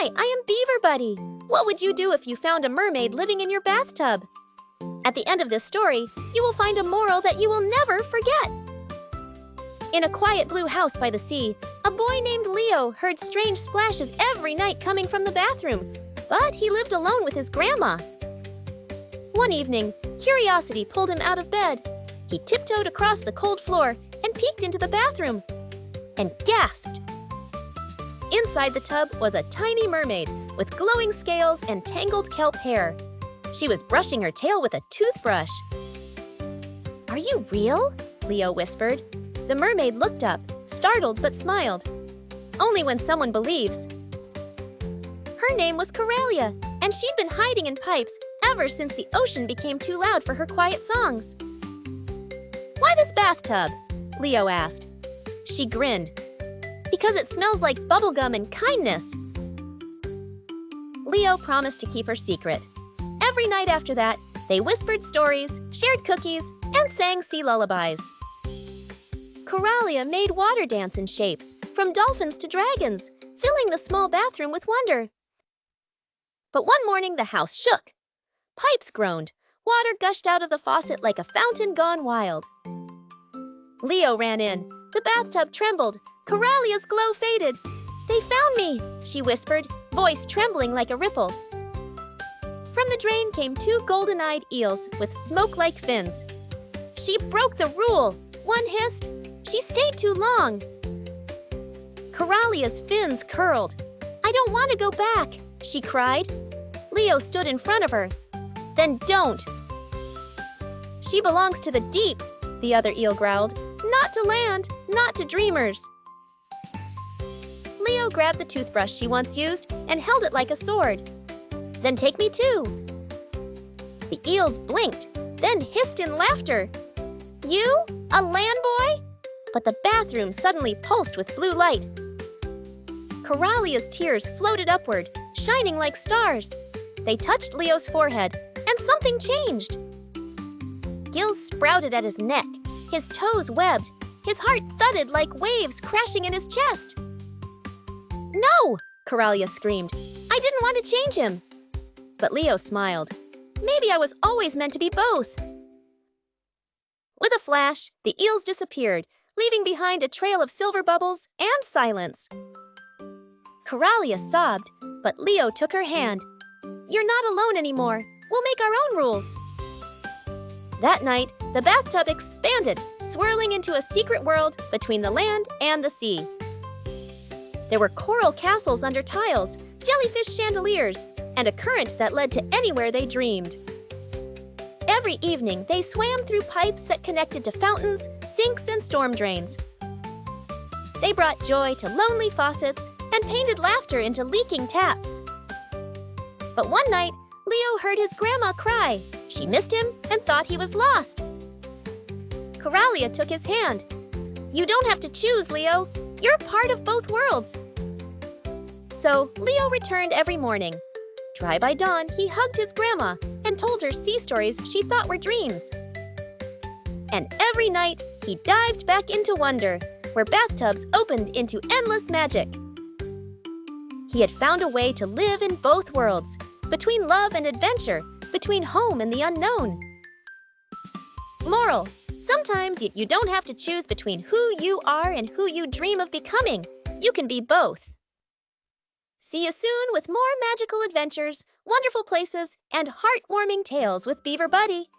Hi, I am Beaver Buddy. What would you do if you found a mermaid living in your bathtub? At the end of this story, you will find a moral that you will never forget. In a quiet blue house by the sea, a boy named Leo heard strange splashes every night coming from the bathroom, but he lived alone with his grandma. One evening, curiosity pulled him out of bed. He tiptoed across the cold floor and peeked into the bathroom and gasped. Inside the tub was a tiny mermaid with glowing scales and tangled kelp hair. She was brushing her tail with a toothbrush. "Are you real?" Leo whispered. The mermaid looked up, startled but smiled. Only when someone believes. Her name was Coralia, and she'd been hiding in pipes ever since the ocean became too loud for her quiet songs. "Why this bathtub?" Leo asked. She grinned. "Because it smells like bubblegum and kindness." Leo promised to keep her secret. Every night after that, they whispered stories, shared cookies, and sang sea lullabies. Coralia made water dance in shapes, from dolphins to dragons, filling the small bathroom with wonder. But one morning the house shook. Pipes groaned. Water gushed out of the faucet like a fountain gone wild. Leo ran in. The bathtub trembled. Coralia's glow faded. "They found me," she whispered, voice trembling like a ripple. From the drain came two golden-eyed eels with smoke-like fins. "She broke the rule," one hissed. "She stayed too long." Coralia's fins curled. "I don't want to go back," she cried. Leo stood in front of her. "Then don't." "She belongs to the deep," the other eel growled. "Not to land, not to dreamers." Leo grabbed the toothbrush she once used and held it like a sword. "Then take me too." The eels blinked, then hissed in laughter. "You? A land boy?" But the bathroom suddenly pulsed with blue light. Coralia's tears floated upward, shining like stars. They touched Leo's forehead, and something changed. Gills sprouted at his neck, his toes webbed, his heart thudded like waves crashing in his chest. "No!" Coralia screamed. "I didn't want to change him." But Leo smiled. "Maybe I was always meant to be both." With a flash, the eels disappeared, leaving behind a trail of silver bubbles and silence. Coralia sobbed, but Leo took her hand. "You're not alone anymore. We'll make our own rules." That night, the bathtub expanded, swirling into a secret world between the land and the sea. There were coral castles under tiles, jellyfish chandeliers, and a current that led to anywhere they dreamed. Every evening, they swam through pipes that connected to fountains, sinks, and storm drains. They brought joy to lonely faucets and painted laughter into leaking taps. But one night, Leo heard his grandma cry. She missed him and thought he was lost. Coralia took his hand. "You don't have to choose, Leo. You're part of both worlds." So Leo returned every morning. Dry by dawn, he hugged his grandma and told her sea stories she thought were dreams. And every night, he dived back into wonder, where bathtubs opened into endless magic. He had found a way to live in both worlds, between love and adventure, between home and the unknown. Moral: sometimes you don't have to choose between who you are and who you dream of becoming. You can be both. See you soon with more magical adventures, wonderful places, and heartwarming tales with Beaver Buddy.